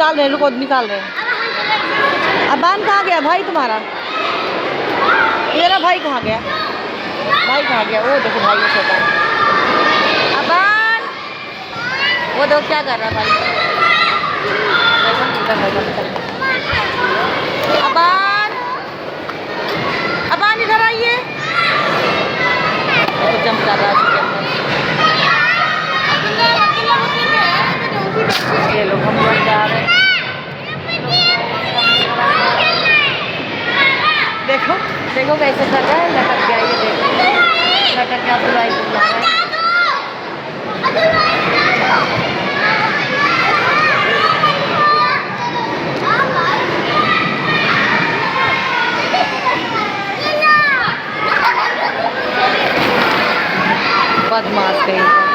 निकाल रहे हैं, रुको निकाल रहे हैं। अबान कहाँ गया भाई तुम्हारा? मेरा भाई कहाँ गया? भाई कहाँ गया? वो देखो भाई वो छोटा अबान, वो देखो क्या कर रहा है भाई। अबान, अबान इधर आइए। तो जंप कर रहा है। ये लोग हम लोग जा रहे हैं। देखो देखो कैसे कर रहा है, लटक गया ये, देखो लटक गया तो भाई बुला रहा है। बदमाश कहीं